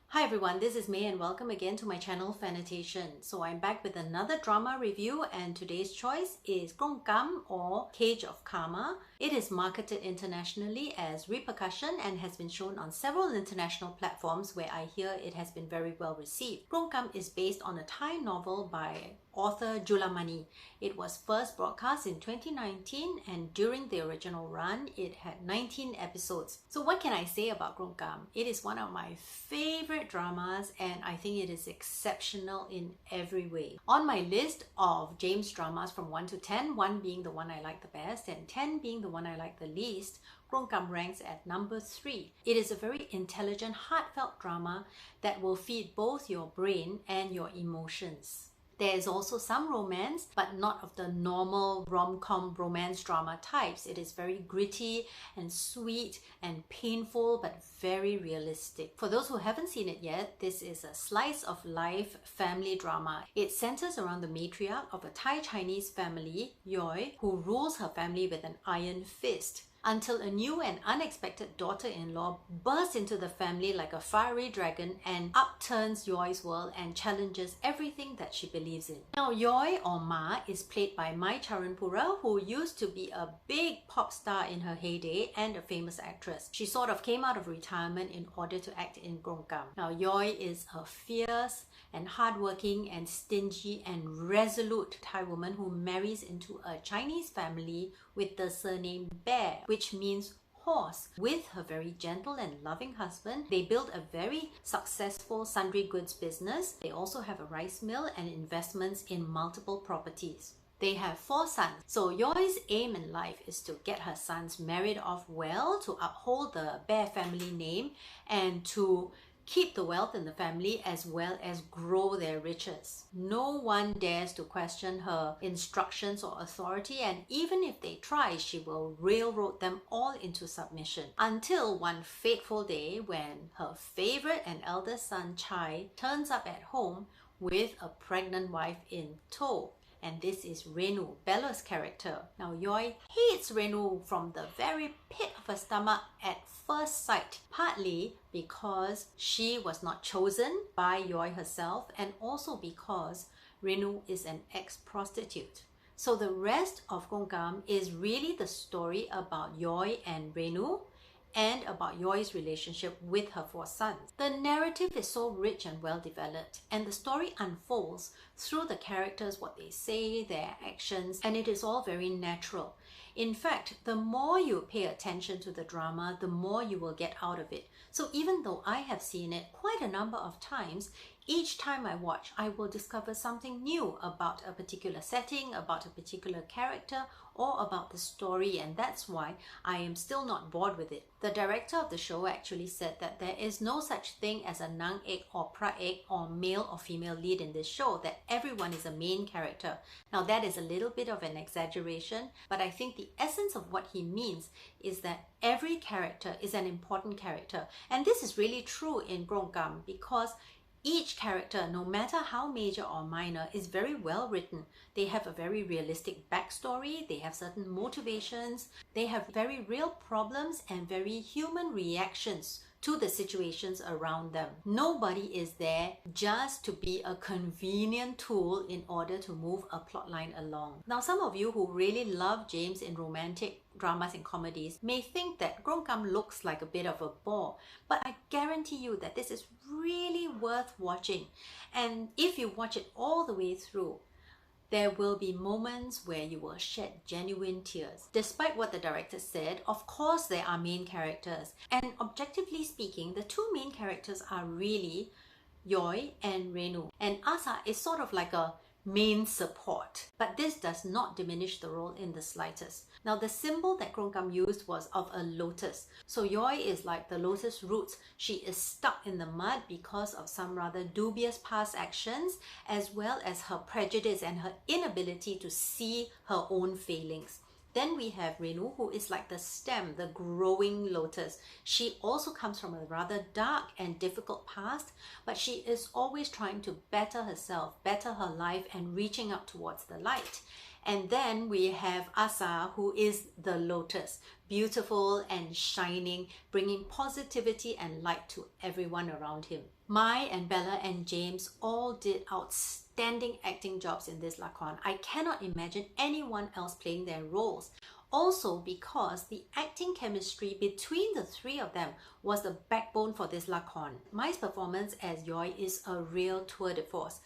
Hi everyone, this is May and welcome again to my channel Fanitation. So I'm back with another drama review and today's choice is Krong Kam or Cage of Karma. It is marketed internationally as Repercussion and has been shown on several international platforms where I hear it has been very well received. Krong Kam is based on a Thai novel by author Julamani. It was first broadcast in 2019 and during the original run it had 19 episodes. So what can I say about Krong Kam? It is one of my favorite dramas and I think it is exceptional in every way. On my list of James dramas from 1 to 10, 1 being the one I like the best and 10 being the one I like the least, Krong Kam ranks at number 3. It is a very intelligent, heartfelt drama that will feed both your brain and your emotions. There is also some romance, but not of the normal rom-com romance drama types. It is very gritty and sweet and painful, but very realistic. For those who haven't seen it yet, this is a slice of life family drama. It centers around the matriarch of a Thai-Chinese family, Yoi, who rules her family with an iron fist, until a new and unexpected daughter-in-law bursts into the family like a fiery dragon and upturns Yoi's world and challenges everything that she believes in. Now, Yoi or Ma is played by Mai Charoenpura, who used to be a big pop star in her heyday and a famous actress. She sort of came out of retirement in order to act in Krong Kam. Now, Yoi is a fierce and hardworking and stingy and resolute Thai woman who marries into a Chinese family with the surname Bae, which means horse. With her very gentle and loving husband, they build a very successful sundry goods business. They also have a rice mill and investments in multiple properties. They have 4 sons. So Yoi's aim in life is to get her sons married off well, to uphold the Bae family name and to keep the wealth in the family as well as grow their riches. No one dares to question her instructions or authority, and even if they try, she will railroad them all into submission. Until one fateful day when her favorite and eldest son Chai turns up at home with a pregnant wife in tow. And this is Renu, Bella's character. Now, Yoi hates Renu from the very pit of her stomach at first sight, partly because she was not chosen by Yoi herself and also because Renu is an ex-prostitute. So the rest of Krong Kam is really the story about Yoi and Renu and about Yoi's relationship with her 4 sons. The narrative is so rich and well developed, and the story unfolds through the characters, what they say, their actions, and it is all very natural. In fact, the more you pay attention to the drama, the more you will get out of it. So even though I have seen it quite a number of times, each time I watch, I will discover something new about a particular setting, about a particular character, or about the story, and that's why I am still not bored with it. The director of the show actually said that there is no such thing as a nang ek or pra ek or male or female lead in this show, that everyone is a main character. Now that is a little bit of an exaggeration, but I think the essence of what he means is that every character is an important character. And this is really true in Krong Kam because each character, no matter how major or minor, is very well written. They have a very realistic backstory, they have certain motivations, they have very real problems and very human reactions to the situations around them. Nobody is there just to be a convenient tool in order to move a plotline along. Now, some of you who really love James in romantic dramas and comedies may think that Krong Kam looks like a bit of a bore, but I guarantee you that this is really worth watching. And if you watch it all the way through, there will be moments where you will shed genuine tears. Despite what the director said, of course there are main characters. And objectively speaking, the 2 main characters are really Yoi and Renu. And Asa is sort of like a main support. But this does not diminish the role in the slightest. Now, the symbol that Krong Kam used was of a lotus. So Yoi is like the lotus roots. She is stuck in the mud because of some rather dubious past actions, as well as her prejudice and her inability to see her own failings. Then we have Renu, who is like the stem, the growing lotus. She also comes from a rather dark and difficult past, but she is always trying to better herself, better her life, and reaching up towards the light. And then we have Asa, who is the lotus, beautiful and shining, bringing positivity and light to everyone around him. Mai and Bella and James all did outstanding acting jobs in this lakon. I cannot imagine anyone else playing their roles. Also because the acting chemistry between the three of them was the backbone for this lakon. Mai's performance as Yoi is a real tour de force.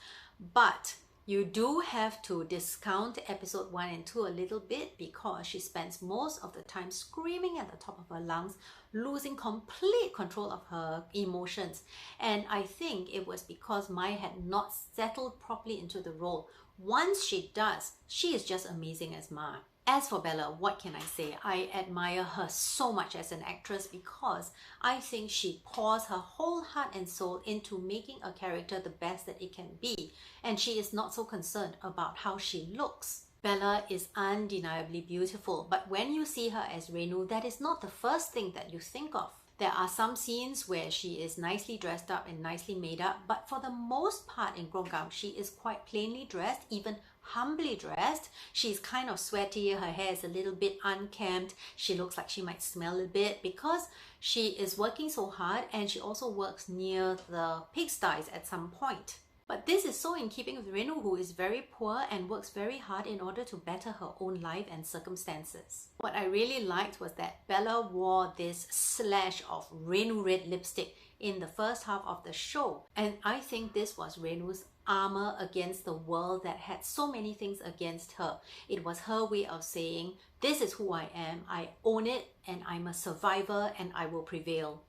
But you do have to discount episode 1 and 2 a little bit because she spends most of the time screaming at the top of her lungs, losing complete control of her emotions. And I think it was because Mai had not settled properly into the role. Once she does, she is just amazing as Ma. As for Bella, what can I say? I admire her so much as an actress because I think she pours her whole heart and soul into making a character the best that it can be, and she is not so concerned about how she looks. Bella is undeniably beautiful, but when you see her as Renu, that is not the first thing that you think of. There are some scenes where she is nicely dressed up and nicely made up, but for the most part in Krong Kam, she is quite plainly dressed, even humbly dressed. She's kind of sweaty, her hair is a little bit unkempt, she looks like she might smell a bit because she is working so hard, and she also works near the pigsties at some point. But this is so in keeping with Renu, who is very poor and works very hard in order to better her own life and circumstances. What I really liked was that Bella wore this slash of Renu red lipstick in the first half of the show. And I think this was Renu's armor against the world that had so many things against her. It was her way of saying, this is who I am, I own it, and I'm a survivor and I will prevail.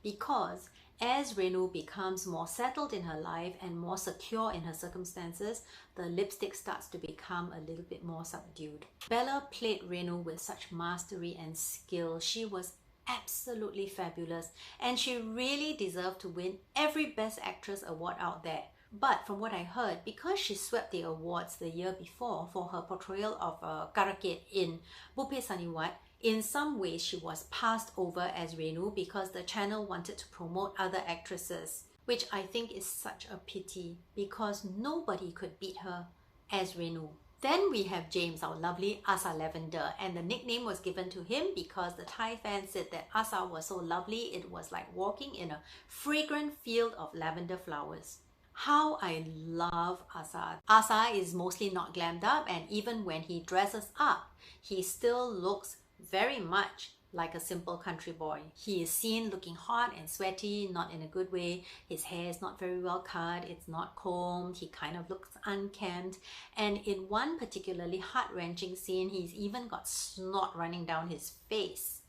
Because as Renu becomes more settled in her life and more secure in her circumstances, the lipstick starts to become a little bit more subdued. Bella played Renu with such mastery and skill. She was absolutely fabulous, and she really deserved to win every Best Actress award out there. But from what I heard, because she swept the awards the year before for her portrayal of Karaket in Bupe Saniwat, in some ways she was passed over as Renu because the channel wanted to promote other actresses, which I think is such a pity because nobody could beat her as Renu. Then we have James, our lovely Asa Lavender, and the nickname was given to him because the Thai fans said that Asa was so lovely, it was like walking in a fragrant field of lavender flowers. How I love Asa. Asa is mostly not glammed up, and even when he dresses up, he still looks very much like a simple country boy. He is seen looking hot and sweaty, not in a good way. His hair is not very well cut, it's not combed, he kind of looks unkempt. And in one particularly heart-wrenching scene, he's even got snot running down his face.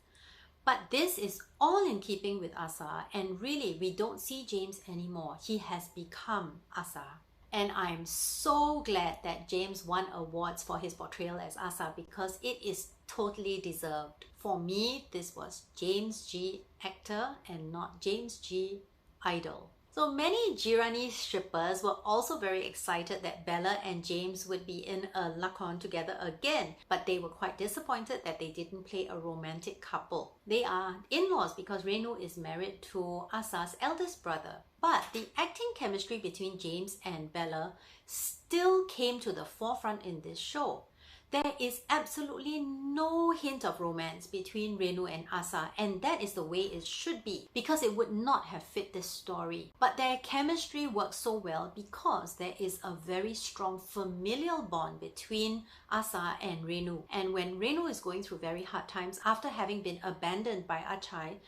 But this is all in keeping with Asa, and really we don't see James anymore. He has become Asa. And I'm so glad that James won awards for his portrayal as Asa because it is totally deserved. For me, this was James G actor and not James G idol. So many Jirani shippers were also very excited that Bella and James would be in a lakon together again, but they were quite disappointed that they didn't play a romantic couple. They are in-laws because Renu is married to Asa's eldest brother. But the acting chemistry between James and Bella still came to the forefront in this show. There is absolutely no hint of romance between Renu and Asa, and that is the way it should be because it would not have fit this story. But their chemistry works so well because there is a very strong familial bond between Asa and Renu. And when Renu is going through very hard times after having been abandoned by Achai,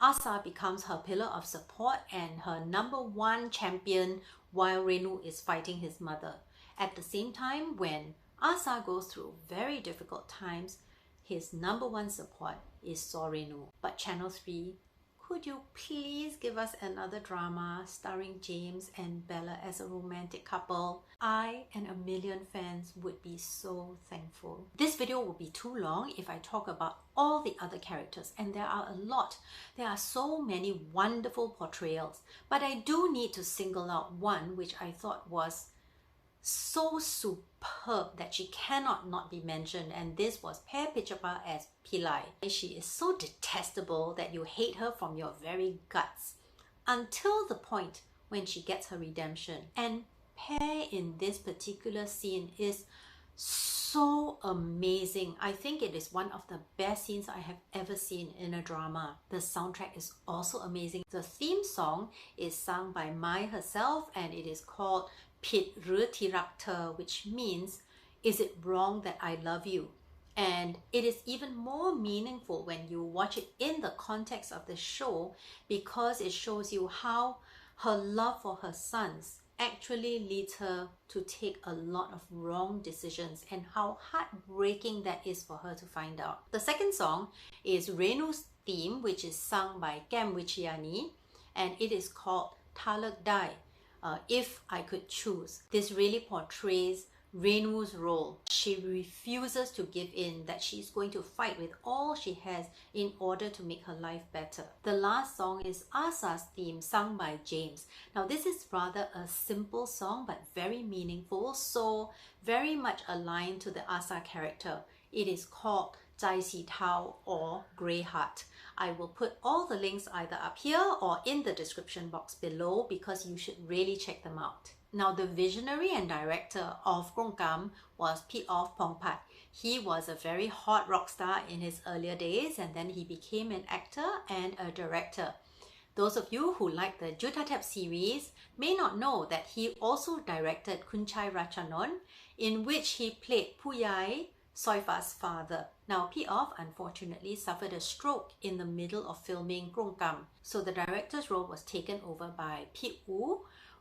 Asa becomes her pillar of support and her #1 champion while Renu is fighting his mother. At the same time, when Asa goes through very difficult times, his #1 support is Renu. But Channel 3, could you please give us another drama starring James and Bella as a romantic couple? I and a million fans would be so thankful. This video will be too long if I talk about all the other characters, and there are a lot. There are so many wonderful portrayals, but I do need to single out one which I thought was so superb that she cannot not be mentioned, and this was Pair Pichapa as Pillai. She is so detestable that you hate her from your very guts until the point when she gets her redemption. And Pair in this particular scene is so amazing. I think it is one of the best scenes I have ever seen in a drama. The soundtrack is also amazing. The theme song is sung by Mai herself, and it is called Pit Rư Thi Rak Thơ, which means, is it wrong that I love you? And it is even more meaningful when you watch it in the context of the show, because it shows you how her love for her sons actually leads her to take a lot of wrong decisions, and how heartbreaking that is for her to find out. The second song is Renu's theme, which is sung by Gam Wichayanee, and it is called Tha Leuk Dai, If I Could Choose. This really portrays Renu's role. She refuses to give in, that she's going to fight with all she has in order to make her life better. The last song is Asa's theme, sung by James. Now this is rather a simple song but very meaningful, so very much aligned to the Asa character. It is called Zai Si Tao, or Grey Heart. I will put all the links either up here or in the description box below, because you should really check them out. Now, the visionary and director of Krong Kam was P.Off Pongpat. He was a very hot rock star in his earlier days, and then he became an actor and a director. Those of you who like the Jutatep series may not know that he also directed Kunchai Ratchanon, in which he played Puyai, Soifa's father. Now, P.Off unfortunately suffered a stroke in the middle of filming Krong Kam, so the director's role was taken over by P.U,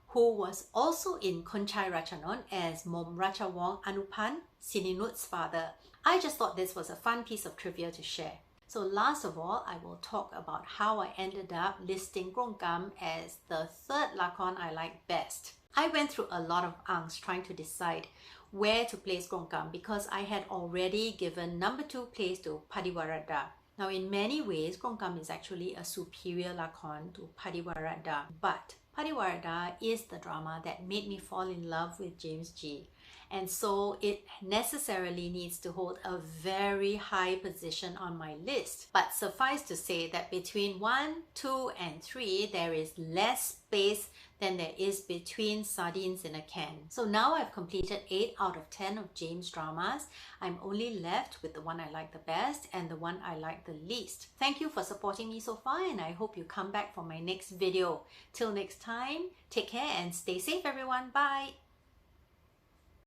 who was also in Kunchai Ratchanon as Mom Ratchawong Anupan, Sininut's father. I just thought this was a fun piece of trivia to share. So last of all, I will talk about how I ended up listing Krong Kam as the third lakon I like best. I went through a lot of angst trying to decide where to place Krong Kam, because I had already given number 2 place to Padiwarada. Now, in many ways, Krong Kam is actually a superior lakon to Padiwarada, but Padiwarada is the drama that made me fall in love with James G, and so it necessarily needs to hold a very high position on my list. But suffice to say that between 1, 2 and 3 there is less space than there is between sardines in a can. So now I've completed 8 out of 10 of James' dramas. I'm only left with the one I like the best and the one I like the least. Thank you for supporting me so far, and I hope you come back for my next video. Till next time, take care and stay safe everyone. Bye!